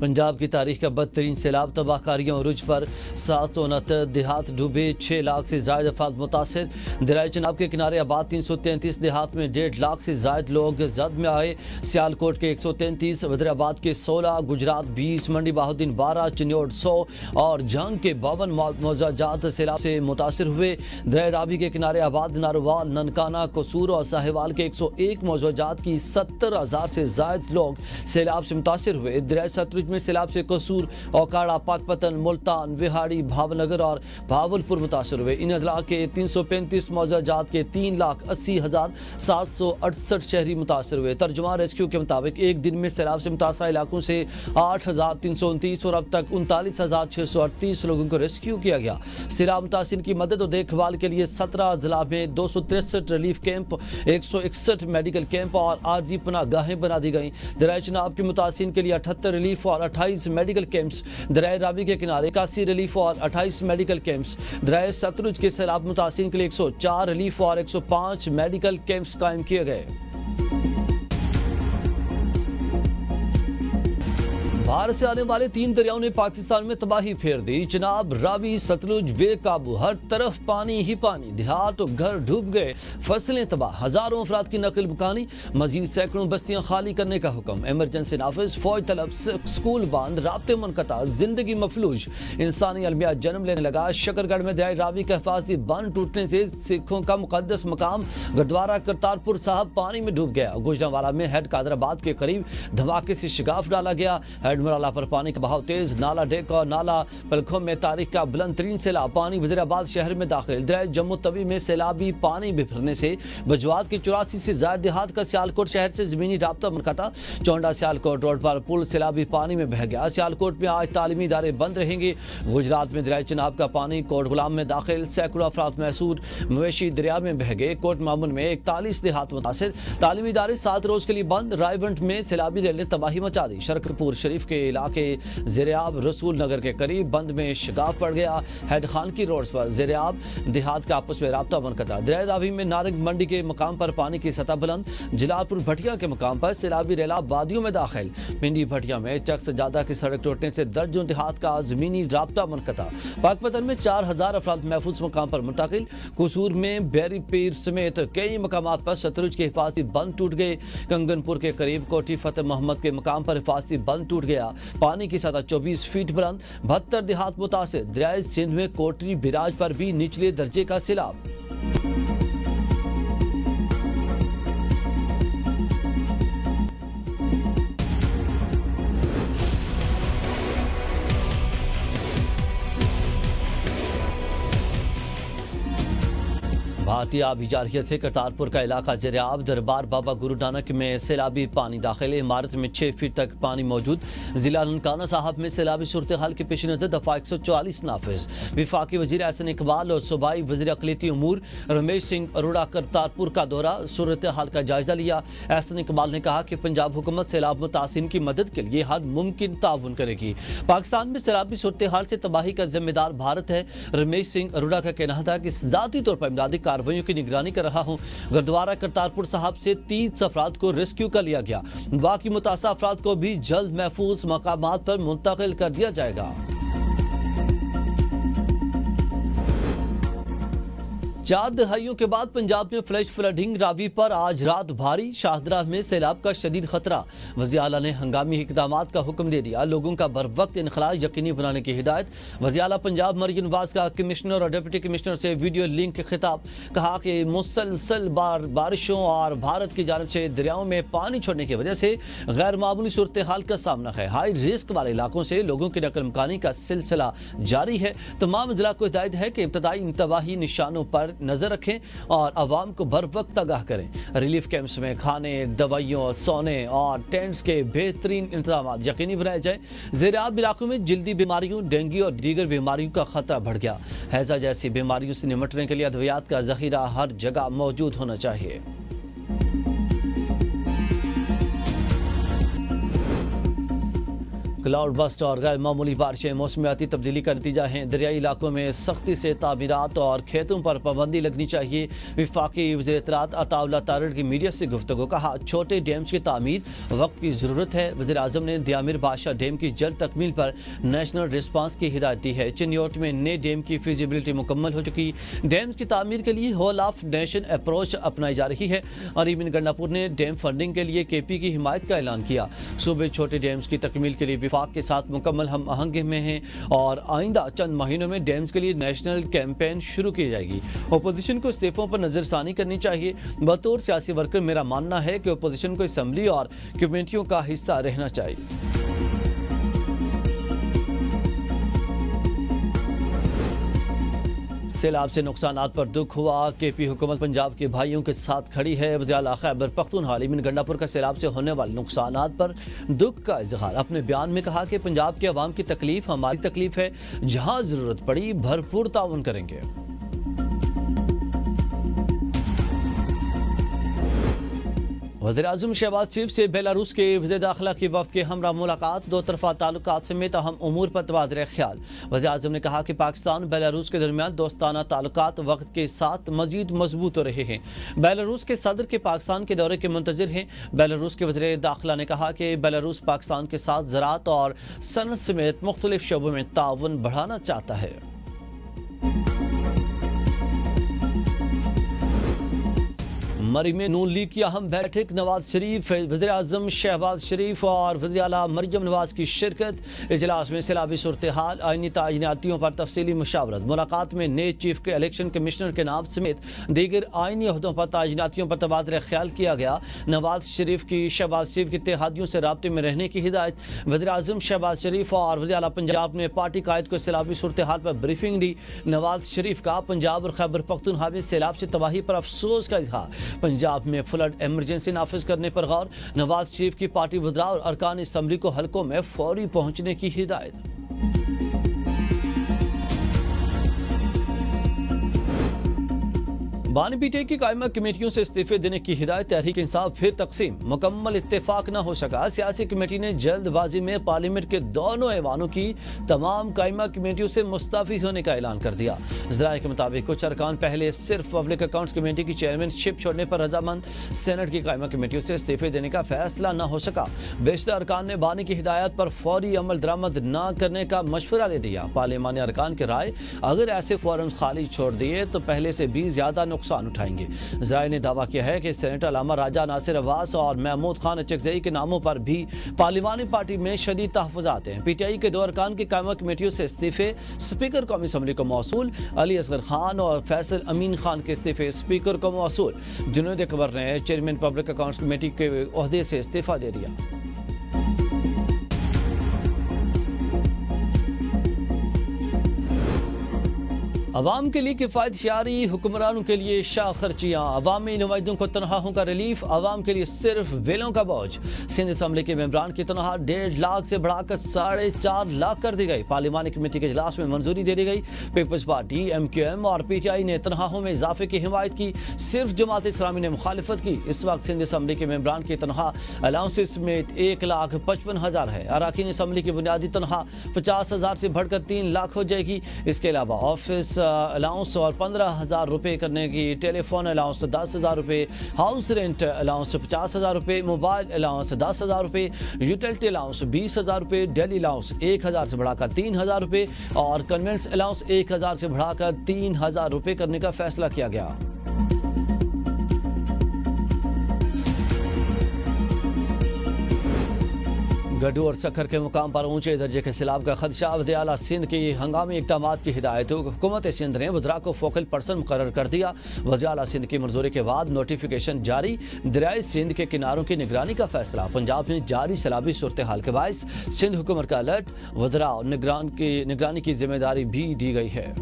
पंजाब की तारीख का बदतरीन सैलाब, तबाह कारियों रुझ पर 769 देहात डूबे, 6 लाख से जायद अफराद मुतासिर। दरिया चनाब के किनारे आबाद 333 देहात में 1.5 लाख से जायद लोग जद में आए। सियालकोट के 133, वजीराबाद के 16, गुजरात 20, मंडी बहाउद्दीन 12, चिन्योट 100 और जंग के 52 मौजाजात सैलाब से मुतासिर हुए। दरिया रावी के किनारे आबाद नारोवाल, ननकाना, कसूर और साहिवाल के 101 मौजाजात की 70,000 से जायद लोग सैलाब से मुतासिर हुए। दरिया सतलुज में सैलाब से कसूर, ओकाड़ा, पाकपतन, मुल्तान, विहाड़ी, भावनगर और भावलपुर मुतासिर हुए। इन अजला के 335 मौजाजात के 3,80,768 शहरी मुतासिर हुए। तर्जुमा रेस्क्यू के मुताबिक एक दिन में सैलाब से मुतासर इलाकों से 8,329 और अब तक 39,638 लोगों को रेस्क्यू किया गया। सैलाब मुतासिर की मदद और देखभाल के लिए 17 अजला में 263 रिलीफ कैंप, 161 मेडिकल कैंप और आरजी पनाहगाहें बना दी गई। दरिया चनाब के मुतासिर के लिए 78 रिलीफ और 28 मेडिकल कैंप्स, दरिया रावी के किनारे 81 रिलीफ और 28 मेडिकल कैंप्स, दरिया सतलुज के सैलाब मुतासिर के लिए 104 रिलीफ और 105 मेडिकल कैंप्स कायम किए गए। भारत से आने वाले 3 दरियाओं ने पाकिस्तान में तबाही फेर दी। चनाब, रावी, सतलुज बेकाबू, हर तरफ पानी ही पानी, देहात और घर डूब गए, फसलें तबाह, हजारों अफराद की नकल मुकानी, मजीद सैकड़ों बस्तियां खाली करने का हुक्म। इमरजेंसी नाफिज, फौज तलब, स्कूल बंद, राब्ते मुनक़ता, जिंदगी मफलूज, इंसानी अलमिया जन्म लेने लगा। शकरगढ़ में दरिया रावी का हिफाजती बंद टूटने से सिखों का मुक़द्दस मकाम गुरुद्वारा करतारपुर साहब पानी में डूब गया। गुजरांवाला में हेड कादराबाद के करीब धमाके से शिगाफ डाला गया। हेडमराला पर पानी का बहाव तेज, नाला डेक और नाला पलखों में तारीख का बुलंद तरीन सैलाब, पानी वजीराबाद शहर में दाखिल। दरिया जम्मू तवी में सैलाबी पानी बिफरने से बजवात के 84 से ज्यादा देहात का सियालकोट शहर से जमीनी राब्ता मुनक़ता। चौंडा सियालकोट रोड पर पुल सैलाबी पानी में बह गया। सियालकोट में आज तालीमी इदारे बंद रहेंगे। गुजरात में दरिया चनाब का पानी कोट गुलाम में दाखिल, सैकड़ों अफराद महसूर, मवेशी दरिया में बह गए। कोट मामून में 41 देहात मुतासिर, तालीमी इदारे 7 रोज के लिए बंद। रायवंट में सैलाबी रैली ने तबाही मचा दी। शरकपुर शरीफ के इलाके ज़ेरियाब रसूल नगर के करीब बंद में शिगाफ पड़ गया। हेड खान की रोड पर ज़ेरियाब देहात का आपस में राब्ता मुनक़ता। दरिया रावी में नारंग मंडी के मकाम पर पानी की सतह बुलंद। जलालपुर भटिया के मकाम पर सैलाबी रेला वादियों में दाखिल। पिंडी भटिया में चक से ज्यादा की सड़क टूटने से दर्जों देहात का जमीनी राब्ता मुनक़ता। पाकपतन में 4,000 अफराद महफूज मकाम पर मुंतकिल। कसूर में बैरी पीर समेत कई मकामात पर सतलुज के हिफाजती बंद टूट गए। कंगनपुर के करीब कोठी फतेह मोहम्मद के मकाम पर हिफाजती बंद टूट गया। पानी की सतह 24 फीट बुलंद, 72 देहात मुतासिर। दरिया सिंध में कोटरी बिराज पर भी निचले दर्जे का सैलाब। भारतीय आबी जारहियत से करतारपुर का इलाका ज़ेरियाब, दरबार बाबा गुरु नानक में सैलाबी पानी दाखिल। इमारत में 6 फीट तक पानी मौजूद। जिला ननकाना साहब में सैलाबी सूरत हाल के पेश नज़र दफ़ा 144 नाफिज। वफाकी वज़ीर एहसन इकबाल और सूबाई वज़ीर अक़लियती उमूर रमेश सिंह अरोड़ा करतारपुर का दौरा, सूरत हाल का जायजा लिया। एहसन इकबाल ने कहा कि पंजाब हुकूमत सैलाब मुतासिन की मदद के लिए हर मुमकिन ताउन करेगी। पाकिस्तान में सैलाबी सूरत हाल से तबाही का जिम्मेदार भारत है। रमेश सिंह अरोड़ा का कहना था कि ज़ाती तौर पर इमदादी कार्रवाइयों की निगरानी कर रहा हूं। गुरुद्वारा करतारपुर साहब से 30 अफराद को रेस्क्यू कर लिया गया। बाकी मुतासा अफराद को भी जल्द महफूज मकामात पर मुंतकिल कर दिया जाएगा। 4 दहाइयों के बाद पंजाब में फ्लैश फ्लडिंग। रावी पर आज रात भारी, शाहदरा में सैलाब का शदीद खतरा। वज़ीर आला ने हंगामी इक़दामात का हुक्म दे दिया। लोगों का बर वक्त इनखला यकीनी बनाने की हिदायत। वज़ीर आला पंजाब मरियम नवाज का कमिश्नर और डिप्टी कमिश्नर से वीडियो लिंक खिताब। कहा कि मुसलसल बारिशों और भारत की जानिब से दरियाओं में पानी छोड़ने की वजह से गैर मामूली सूरत हाल का सामना है। हाई रिस्क वाले इलाकों से लोगों की नकल मकानी का सिलसिला जारी है। तमाम जिला को हिदायत है कि इब्तदाई इंतबाही निशानों पर नजर रखें और अवाम को बर वक्त आगाह करें। रिलीफ कैंप्स में खाने, दवाइयों, सोने और टेंट्स के बेहतरीन इंतजाम यकीनी बनाए जाए। ज़ेरियाब इलाकों में जल्दी बीमारियों, डेंगू और दीगर बीमारियों का खतरा बढ़ गया। हैजा जैसी बीमारियों से निपटने के लिए अद्वियात का जखीरा हर जगह मौजूद होना चाहिए। کلاؤڈ بسٹ اور غیر معمولی بارشیں موسمیاتی تبدیلی کا نتیجہ ہیں۔ دریائی علاقوں میں سختی سے تعمیرات اور کھیتوں پر پابندی لگنی چاہیے۔ وفاقی وزیر اطلاعات عطا اللہ تارڑ کی میڈیا سے گفتگو، کہا چھوٹے ڈیمز کی تعمیر وقت کی ضرورت ہے۔ وزیر اعظم نے دیامر بادشاہ ڈیم کی جلد تکمیل پر نیشنل ریسپانس کی ہدایت دی ہے۔ چنیوٹ میں نئے ڈیم کی فیزیبلٹی مکمل ہو چکی۔ ڈیمز کی تعمیر کے لیے ہول آف نیشن اپروچ اپنائی جا رہی ہے۔ اریبن گنڈاپور نے ڈیم فنڈنگ کے لیے کے پی کی حمایت کا اعلان کیا۔ صوبے چھوٹے ڈیمز کی تکمیل کے لیے وفاق کے ساتھ مکمل ہم آہنگی میں ہیں اور آئندہ چند مہینوں میں ڈیمز کے لیے نیشنل کیمپین شروع کی جائے گی۔ اپوزیشن کو استعفوں پر نظر ثانی کرنی چاہیے۔ بطور سیاسی ورکر میرا ماننا ہے کہ اپوزیشن کو اسمبلی اور کمیٹیوں کا حصہ رہنا چاہیے۔ سیلاب سے نقصانات پر دکھ ہوا، کے پی حکومت پنجاب کے بھائیوں کے ساتھ کھڑی ہے۔ وزیر اعلیٰ خیبر پختونخوا اریبن گنڈاپور کا سیلاب سے ہونے والے نقصانات پر دکھ کا اظہار۔ اپنے بیان میں کہا کہ پنجاب کے عوام کی تکلیف ہماری تکلیف ہے، جہاں ضرورت پڑی بھرپور تعاون کریں گے۔ وزیر اعظم شہباز شریف سے بیلاروس کے وزیر داخلہ کی وفد کے ہمراہ ملاقات، دو طرفہ تعلقات سمیت اہم امور پر تبادلہ خیال۔ وزیر اعظم نے کہا کہ پاکستان اور بیلاروس کے درمیان دوستانہ تعلقات وقت کے ساتھ مزید مضبوط ہو رہے ہیں۔ بیلاروس کے صدر کے پاکستان کے دورے کے منتظر ہیں۔ بیلاروس کے وزیر داخلہ نے کہا کہ بیلاروس پاکستان کے ساتھ زراعت اور صنعت سمیت مختلف شعبوں میں تعاون بڑھانا چاہتا ہے۔ مری میں نون لیگ کی اہم بیٹھک، نواز شریف، وزیر اعظم شہباز شریف اور وزیر اعلیٰ مریم نواز کی شرکت۔ اجلاس میں سیلابی صورتحال، آئینی تعیناتیوں پر تفصیلی مشاورت۔ ملاقات میں نئے چیف کے الیکشن کمشنر کے نام سمیت دیگر آئینی عہدوں پر تعیناتیوں پر تبادلہ خیال کیا گیا۔ نواز شریف کی شہباز شریف کے اتحادیوں سے رابطے میں رہنے کی ہدایت۔ وزیر اعظم شہباز شریف اور وزیر اعلیٰ پنجاب نے پارٹی قائد کو سیلابی صورتحال پر بریفنگ دی۔ نواز شریف کا پنجاب اور خیبر پختونخوا میں سیلاب سے تباہی پر افسوس کا اظہار۔ پنجاب میں فلڈ ایمرجنسی نافذ کرنے پر غور۔ نواز شریف کی پارٹی وزراء اور ارکان اسمبلی کو حلقوں میں فوری پہنچنے کی ہدایت۔ بانی پی ٹی آئی کی قائمہ کمیٹیوں سے استعفے دینے کی ہدایت۔ تحریک انصاف پھر تقسیم، مکمل اتفاق نہ ہو سکا۔ سیاسی کمیٹی نے جلد بازی میں پارلیمنٹ کے دونوں ایوانوں کی تمام قائمہ کمیٹیوں سے مستعفی ہونے کا اعلان کر دیا۔ ذرائع کے مطابق کچھ ارکان پہلے صرف پبلک اکاؤنٹس کمیٹی کی چیئرمین شپ چھوڑنے پر رضامند، سینٹ کی قائمہ کمیٹیوں سے استعفے دینے کا فیصلہ نہ ہو سکا۔ بیشتر ارکان نے بانی کی ہدایت پر فوری عمل درآمد نہ کرنے کا مشورہ دے دیا۔ پارلیمانی ارکان کی رائے، اگر ایسے فورم خالی چھوڑ دیے تو پہلے سے بھی زیادہ نقصان اٹھائیں گے۔ ذرائع نے دعویٰ کیا ہے کہ سینیٹر علامہ راجہ ناصر عباس اور محمود خان اچکزئی کے ناموں پر بھی پارلیمانی پارٹی میں شدید تحفظات ہیں۔ پی ٹی آئی کے دو ارکان کی قائمہ کمیٹیوں سے استعفے، اسپیکر قومی اسمبلی کو موصول۔ علی اصغر خان اور فیصل امین خان کے استعفے اسپیکر کو موصول۔ جنید اکبر نے چیئرمین پبلک اکاؤنٹس کمیٹی کے عہدے سے استعفیٰ دے دیا۔ عوام کے لیے کفایت یاری، حکمرانوں کے لیے شاہ خرچیاں، عوامی نمائندوں کو تنخواہوں کا ریلیف، عوام کے لیے صرف ویلوں کا بوجھ۔ سندھ اسمبلی کے ممبران کی تنخواہ 1.5 لاکھ سے بڑھا کر 4.5 لاکھ کر دی گئی۔ پارلیمانی کمیٹی کے اجلاس میں منظوری دے دی گئی۔ Peoples Party, M Q M اور پی ٹی آئی نے تنخواہوں میں اضافے کی حمایت کی، صرف جماعت اسلامی نے مخالفت کی۔ اس وقت سندھ اسمبلی کے ممبران کی تنخواہ الاؤنسز سمیت 1,55,000 ہے۔ اراکین اسمبلی کی بنیادی تنخواہ 50,000 سے بڑھ کر 3 لاکھ ہو جائے گی۔ اس کے علاوہ آفس الاؤنس اور 15,000 روپے کرنے کی، ٹیلی فون الاؤنس 10,000 روپے، ہاؤس رینٹ الاؤنس 50,000 روپے، موبائل الاؤنس 10,000 روپے، یوٹیلٹی الاؤنس 20,000 روپے، ڈیلی الاؤنس 1,000 سے بڑھا کر 3,000 روپے اور کنوینس الاؤنس 1,000 سے بڑھا کر 3,000 روپے کرنے کا فیصلہ کیا گیا۔ گڈھو اور سکھر کے مقام پر اونچے درجے کے سیلاب کا خدشہ، وزیر اعلیٰ سندھ کی ہنگامی اقدامات کی ہدایت۔ حکومت سندھ نے وزراء کو فوکل پرسن مقرر کر دیا۔ وزیر اعلیٰ سندھ کی منظوری کے بعد نوٹیفیکیشن جاری، دریائے سندھ کے کناروں کی نگرانی کا فیصلہ۔ پنجاب میں جاری سیلابی صورتحال کے باعث سندھ حکومت کا الرٹ، وزراء اور نگرانی کی ذمہ داری بھی دی گئی ہے۔